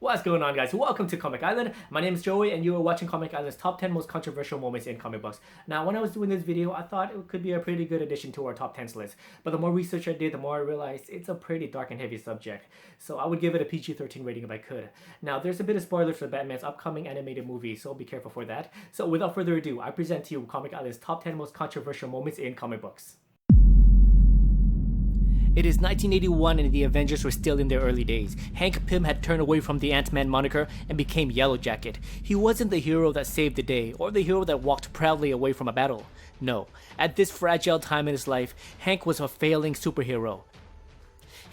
What's going on, guys? Welcome to Comic Island. My name is Joey and you are watching Comic Island's top 10 most controversial moments in comic books. Now, when I was doing this video, I thought it could be a pretty good addition to our top 10s list. But the more research I did, the more I realized it's a pretty dark and heavy subject. So I would give it a PG-13 rating if I could. Now, there's a bit of spoilers for Batman's upcoming animated movie, so be careful for that. So without further ado, I present to you Comic Island's top 10 most controversial moments in comic books. It is 1981 and the Avengers were still in their early days. Hank Pym had turned away from the Ant-Man moniker and became Yellow Jacket. He wasn't the hero that saved the day, or the hero that walked proudly away from a battle. No, at this fragile time in his life, Hank was a failing superhero.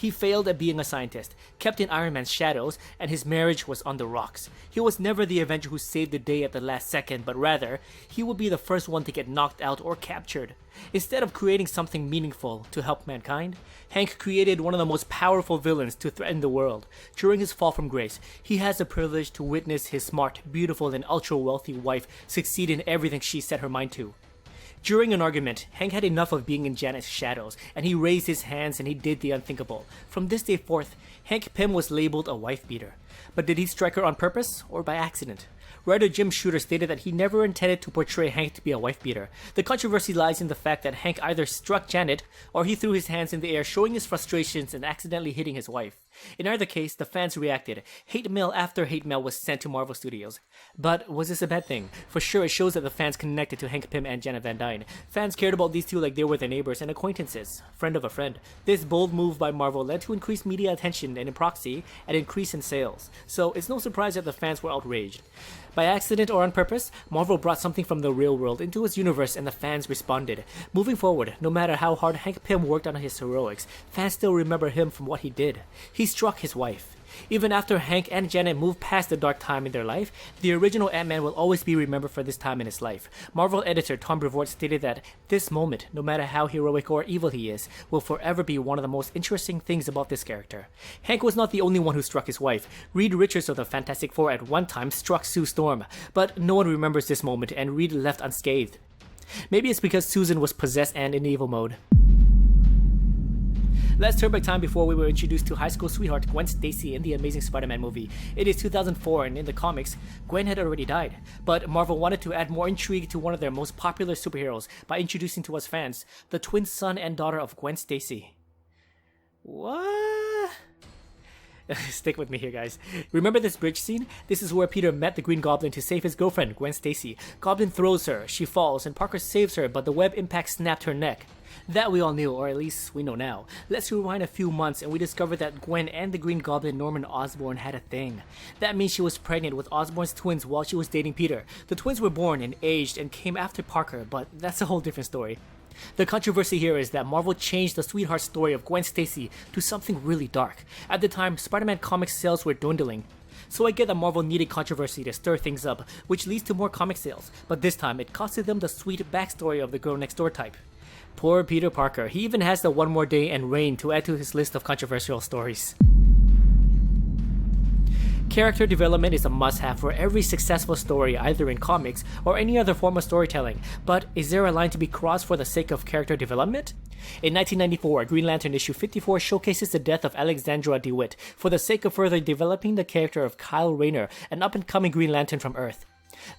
He failed at being a scientist, kept in Iron Man's shadows, and his marriage was on the rocks. He was never the Avenger who saved the day at the last second, but rather, he would be the first one to get knocked out or captured. Instead of creating something meaningful to help mankind, Hank created one of the most powerful villains to threaten the world. During his fall from grace, he has the privilege to witness his smart, beautiful, and ultra-wealthy wife succeed in everything she set her mind to. During an argument, Hank had enough of being in Janet's shadows, and he raised his hands and he did the unthinkable. From this day forth, Hank Pym was labeled a wife beater. But did he strike her on purpose or by accident? Writer Jim Shooter stated that he never intended to portray Hank to be a wife beater. The controversy lies in the fact that Hank either struck Janet or he threw his hands in the air showing his frustrations and accidentally hitting his wife. In either case, the fans reacted. Hate mail after hate mail was sent to Marvel Studios. But was this a bad thing? For sure, it shows that the fans connected to Hank Pym and Janet Van Dyne. Fans cared about these two like they were their neighbors and acquaintances, friend of a friend. This bold move by Marvel led to increased media attention and in proxy, an increase in sales. So it's no surprise that the fans were outraged. By accident or on purpose, Marvel brought something from the real world into its universe and the fans responded. Moving forward, no matter how hard Hank Pym worked on his heroics, fans still remember him from what he did. He struck his wife. Even after Hank and Janet moved past the dark time in their life, the original Ant-Man will always be remembered for this time in his life. Marvel editor Tom Brevoort stated that this moment, no matter how heroic or evil he is, will forever be one of the most interesting things about this character. Hank was not the only one who struck his wife. Reed Richards of the Fantastic Four at one time struck Sue Storm, but no one remembers this moment and Reed left unscathed. Maybe it's because Susan was possessed and in evil mode. Let's turn back time before we were introduced to high school sweetheart Gwen Stacy in the Amazing Spider-Man movie. It is 2004 and in the comics, Gwen had already died. But Marvel wanted to add more intrigue to one of their most popular superheroes by introducing to us fans the twin son and daughter of Gwen Stacy. What? Stick with me here, guys. Remember this bridge scene? This is where Peter met the Green Goblin to save his girlfriend, Gwen Stacy. Goblin throws her, she falls, and Parker saves her, but the web impact snapped her neck. That we all knew, or at least we know now. Let's rewind a few months and we discovered that Gwen and the Green Goblin Norman Osborn had a thing. That means she was pregnant with Osborn's twins while she was dating Peter. The twins were born and aged and came after Parker, but that's a whole different story. The controversy here is that Marvel changed the sweetheart story of Gwen Stacy to something really dark. At the time, Spider-Man comic sales were dwindling. So I get that Marvel needed controversy to stir things up, which leads to more comic sales, but this time it costed them the sweet backstory of the girl next door type. Poor Peter Parker, he even has the One More Day and Reign to add to his list of controversial stories. Character development is a must-have for every successful story either in comics or any other form of storytelling, but is there a line to be crossed for the sake of character development? In 1994, Green Lantern issue 54 showcases the death of Alexandra DeWitt for the sake of further developing the character of Kyle Rayner, an up-and-coming Green Lantern from Earth.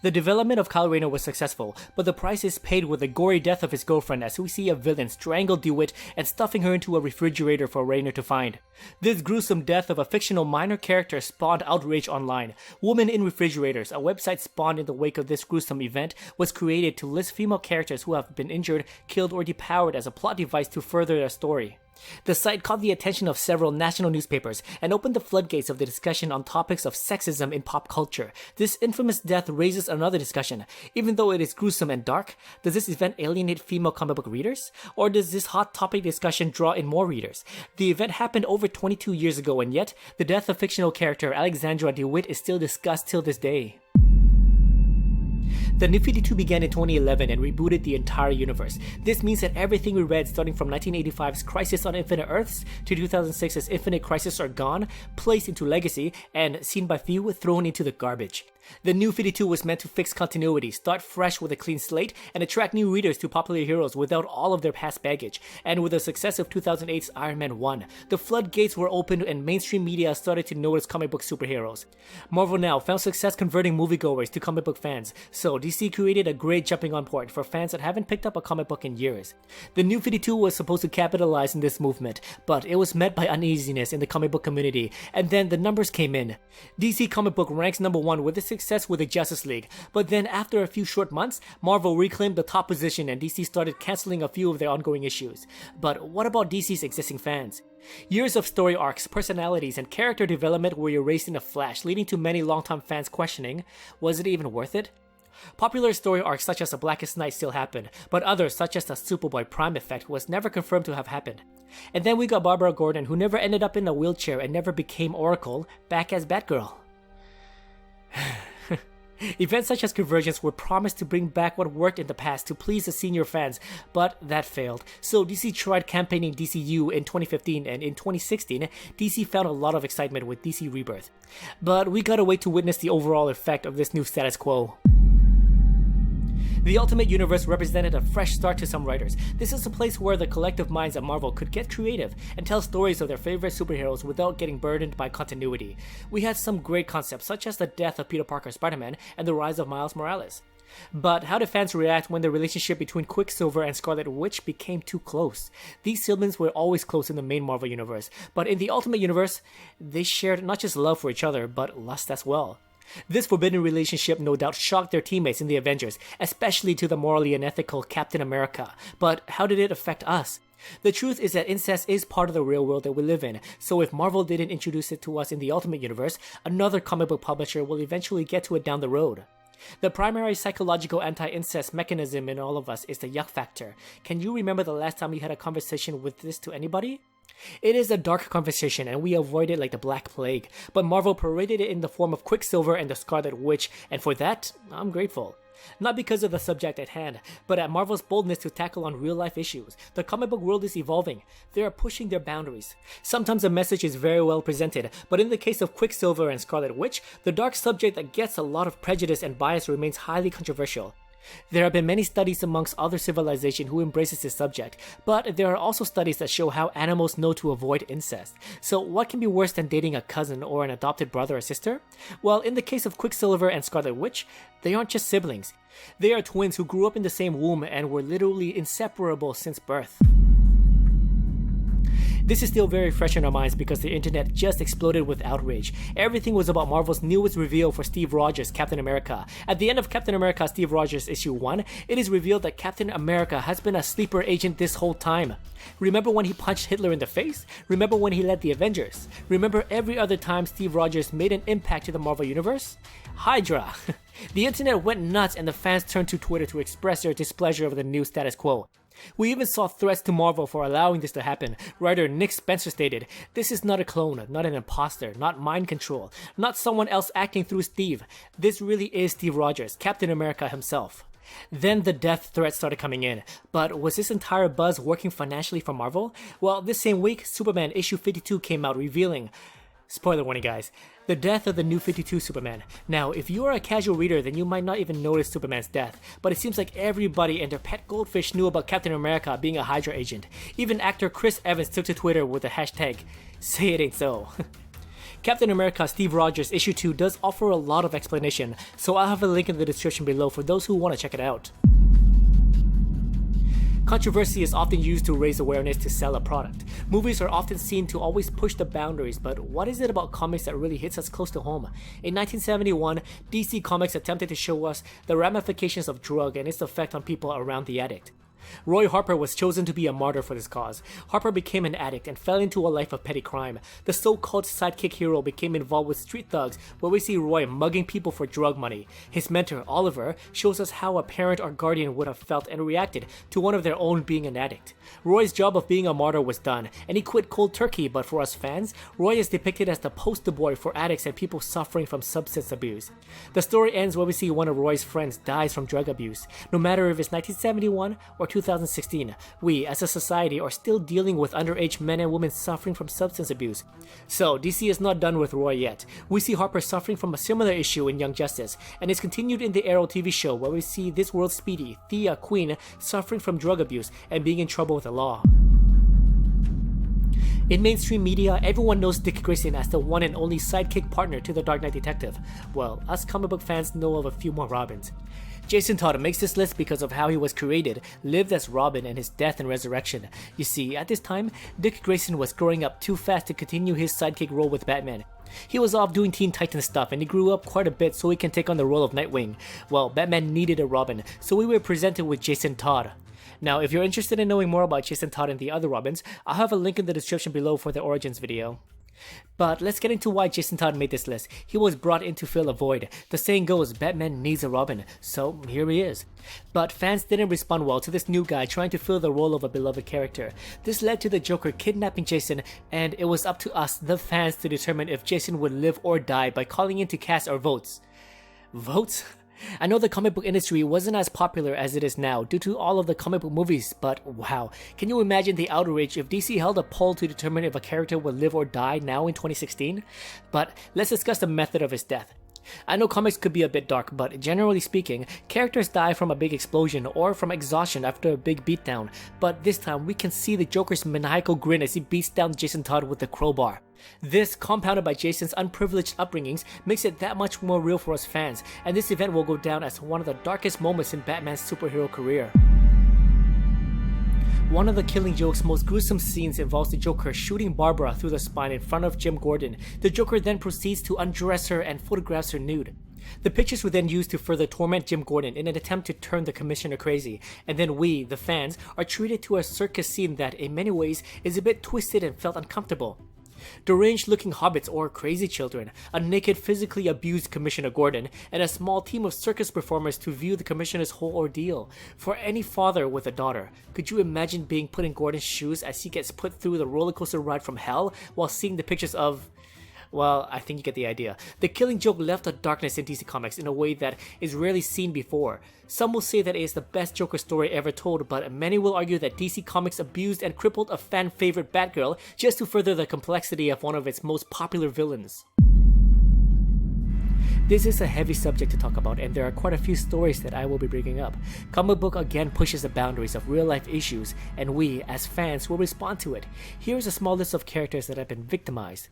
The development of Kyle Rayner was successful, but the price is paid with the gory death of his girlfriend as we see a villain strangle DeWitt and stuffing her into a refrigerator for Rayner to find. This gruesome death of a fictional minor character spawned outrage online. Women in Refrigerators, a website spawned in the wake of this gruesome event, was created to list female characters who have been injured, killed, or depowered as a plot device to further their story. The site caught the attention of several national newspapers and opened the floodgates of the discussion on topics of sexism in pop culture. This infamous death raises another discussion. Even though it is gruesome and dark, does this event alienate female comic book readers? Or does this hot topic discussion draw in more readers? The event happened over 22 years ago and yet, the death of fictional character Alexandra DeWitt is still discussed till this day. The New 52 began in 2011 and rebooted the entire universe. This means that everything we read starting from 1985's Crisis on Infinite Earths to 2006's Infinite Crisis are gone, placed into legacy, and seen by few, thrown into the garbage. The New 52 was meant to fix continuity, start fresh with a clean slate, and attract new readers to popular heroes without all of their past baggage. And with the success of 2008's Iron Man 1, the floodgates were opened and mainstream media started to notice comic book superheroes. Marvel now found success converting moviegoers to comic book fans, so DC created a great jumping on point for fans that haven't picked up a comic book in years. The New 52 was supposed to capitalize on this movement, but it was met by uneasiness in the comic book community, and then the numbers came in. DC comic book ranks number 1 with the success with the Justice League, but then after a few short months, Marvel reclaimed the top position and DC started cancelling a few of their ongoing issues. But what about DC's existing fans? Years of story arcs, personalities, and character development were erased in a flash, leading to many longtime fans questioning, was it even worth it? Popular story arcs such as the Blackest Night still happened, but others such as the Superboy Prime effect was never confirmed to have happened. And then we got Barbara Gordon, who never ended up in a wheelchair and never became Oracle, back as Batgirl. Events such as Convergence were promised to bring back what worked in the past to please the senior fans, but that failed. So DC tried campaigning DCU in 2015, and in 2016, DC found a lot of excitement with DC Rebirth. But we gotta wait to witness the overall effect of this new status quo. The Ultimate Universe represented a fresh start to some writers. This is a place where the collective minds at Marvel could get creative and tell stories of their favorite superheroes without getting burdened by continuity. We had some great concepts such as the death of Peter Parker Spider-Man and the rise of Miles Morales. But how did fans react when the relationship between Quicksilver and Scarlet Witch became too close? These siblings were always close in the main Marvel universe, but in the Ultimate Universe, they shared not just love for each other, but lust as well. This forbidden relationship no doubt shocked their teammates in the Avengers, especially to the morally unethical Captain America. But how did it affect us? The truth is that incest is part of the real world that we live in, so if Marvel didn't introduce it to us in the Ultimate Universe, another comic book publisher will eventually get to it down the road. The primary psychological anti-incest mechanism in all of us is the yuck factor. Can you remember the last time you had a conversation with this to anybody? It is a dark conversation and we avoid it like the Black Plague, but Marvel paraded it in the form of Quicksilver and the Scarlet Witch, and for that, I'm grateful. Not because of the subject at hand, but at Marvel's boldness to tackle on real-life issues. The comic book world is evolving. They are pushing their boundaries. Sometimes the message is very well presented, but in the case of Quicksilver and Scarlet Witch, the dark subject that gets a lot of prejudice and bias remains highly controversial. There have been many studies amongst other civilizations who embraces this subject, but there are also studies that show how animals know to avoid incest. So what can be worse than dating a cousin or an adopted brother or sister? Well, in the case of Quicksilver and Scarlet Witch, they aren't just siblings. They are twins who grew up in the same womb and were literally inseparable since birth. This is still very fresh in our minds because the internet just exploded with outrage. Everything was about Marvel's newest reveal for Steve Rogers' Captain America. At the end of Captain America Steve Rogers issue 1, it is revealed that Captain America has been a sleeper agent this whole time. Remember when he punched Hitler in the face? Remember when he led the Avengers? Remember every other time Steve Rogers made an impact to the Marvel Universe? Hydra! The internet went nuts and the fans turned to Twitter to express their displeasure over the new status quo. We even saw threats to Marvel for allowing this to happen. Writer Nick Spencer stated, "This is not a clone, not an imposter, not mind control, not someone else acting through Steve. This really is Steve Rogers, Captain America himself." Then the death threats started coming in. But was this entire buzz working financially for Marvel? Well, this same week, Superman issue 52 came out revealing, spoiler warning guys, the death of the New 52 Superman. Now, if you are a casual reader, then you might not even notice Superman's death, but it seems like everybody and their pet goldfish knew about Captain America being a Hydra agent. Even actor Chris Evans took to Twitter with the hashtag, "Say it ain't so." Captain America Steve Rogers issue 2 does offer a lot of explanation, so I'll have a link in the description below for those who want to check it out. Controversy is often used to raise awareness to sell a product. Movies are often seen to always push the boundaries, but what is it about comics that really hits us close to home? In 1971, DC Comics attempted to show us the ramifications of drug and its effect on people around the addict. Roy Harper was chosen to be a martyr for this cause. Harper became an addict and fell into a life of petty crime. The so-called sidekick hero became involved with street thugs, where we see Roy mugging people for drug money. His mentor, Oliver, shows us how a parent or guardian would have felt and reacted to one of their own being an addict. Roy's job of being a martyr was done, and he quit cold turkey, but for us fans, Roy is depicted as the poster boy for addicts and people suffering from substance abuse. The story ends where we see one of Roy's friends dies from drug abuse. No matter if it's 1971 or 2016, we as a society are still dealing with underage men and women suffering from substance abuse. So DC is not done with Roy yet. We see Harper suffering from a similar issue in Young Justice, and it's continued in the Arrow TV show where we see this world's Speedy, Thea Queen, suffering from drug abuse and being in trouble with the law. In mainstream media, everyone knows Dick Grayson as the one and only sidekick partner to the Dark Knight detective. Well, us comic book fans know of a few more Robins. Jason Todd makes this list because of how he was created, lived as Robin, and his death and resurrection. You see, at this time, Dick Grayson was growing up too fast to continue his sidekick role with Batman. He was off doing Teen Titans stuff and he grew up quite a bit so he can take on the role of Nightwing. Well, Batman needed a Robin, so we were presented with Jason Todd. Now, if you're interested in knowing more about Jason Todd and the other Robins, I'll have a link in the description below for the origins video. But let's get into why Jason Todd made this list. He was brought in to fill a void. The saying goes, Batman needs a Robin, so here he is. But fans didn't respond well to this new guy trying to fill the role of a beloved character. This led to the Joker kidnapping Jason, and it was up to us, the fans, to determine if Jason would live or die by calling in to cast our votes. Votes? I know the comic book industry wasn't as popular as it is now due to all of the comic book movies, but wow, can you imagine the outrage if DC held a poll to determine if a character would live or die now in 2016? But let's discuss the method of his death. I know comics could be a bit dark, but generally speaking, characters die from a big explosion or from exhaustion after a big beatdown, but this time we can see the Joker's maniacal grin as he beats down Jason Todd with a crowbar. This, compounded by Jason's unprivileged upbringings, makes it that much more real for us fans, and this event will go down as one of the darkest moments in Batman's superhero career. One of the Killing Joke's most gruesome scenes involves the Joker shooting Barbara through the spine in front of Jim Gordon. The Joker then proceeds to undress her and photographs her nude. The pictures were then used to further torment Jim Gordon in an attempt to turn the commissioner crazy, and then we, the fans, are treated to a circus scene that, in many ways, is a bit twisted and felt uncomfortable. Deranged-looking hobbits or crazy children, a naked, physically abused Commissioner Gordon, and a small team of circus performers to view the Commissioner's whole ordeal. For any father with a daughter, could you imagine being put in Gordon's shoes as he gets put through the roller coaster ride from hell while seeing the pictures of... Well, I think you get the idea. The Killing Joke left a darkness in DC Comics in a way that is rarely seen before. Some will say that it is the best Joker story ever told, but many will argue that DC Comics abused and crippled a fan-favorite Batgirl just to further the complexity of one of its most popular villains. This is a heavy subject to talk about, and there are quite a few stories that I will be bringing up. Comic book again pushes the boundaries of real-life issues, and we, as fans, will respond to it. Here's a small list of characters that have been victimized.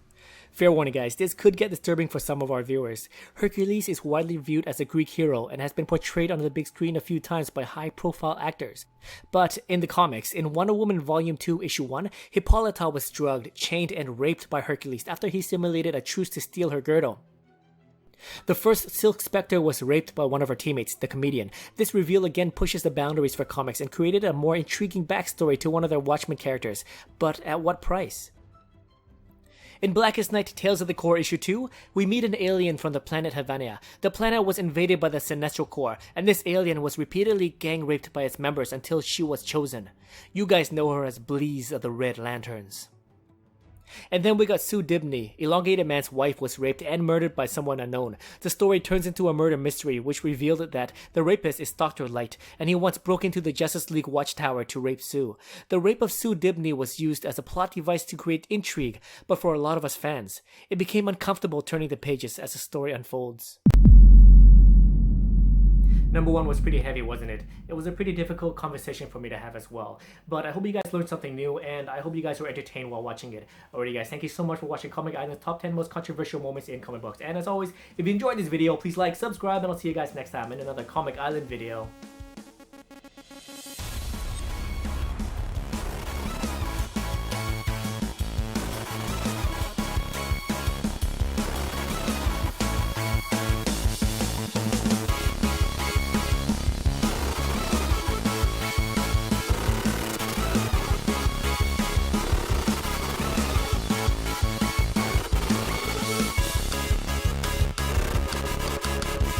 Fair warning guys, this could get disturbing for some of our viewers. Hercules is widely viewed as a Greek hero and has been portrayed on the big screen a few times by high-profile actors. But in the comics, in Wonder Woman Volume 2 Issue 1, Hippolyta was drugged, chained, and raped by Hercules after he simulated a truce to steal her girdle. The first Silk Spectre was raped by one of her teammates, the comedian. This reveal again pushes the boundaries for comics and created a more intriguing backstory to one of their Watchmen characters. But at what price? In Blackest Night Tales of the Corps Issue 2, we meet an alien from the planet Havana. The planet was invaded by the Sinestro Corps, and this alien was repeatedly gang raped by its members until she was chosen. You guys know her as Bleeze of the Red Lanterns. And then we got Sue Dibney. Elongated Man's wife was raped and murdered by someone unknown. The story turns into a murder mystery which revealed that the rapist is Dr. Light, and he once broke into the Justice League watchtower to rape Sue. The rape of Sue Dibney was used as a plot device to create intrigue, but for a lot of us fans, it became uncomfortable turning the pages as the story unfolds. Number 1 was pretty heavy, wasn't it? It was a pretty difficult conversation for me to have as well. But I hope you guys learned something new, and I hope you guys were entertained while watching it. Alrighty guys, thank you so much for watching Comic Island's top 10 most controversial moments in comic books. And as always, if you enjoyed this video, please like, subscribe, and I'll see you guys next time in another Comic Island video.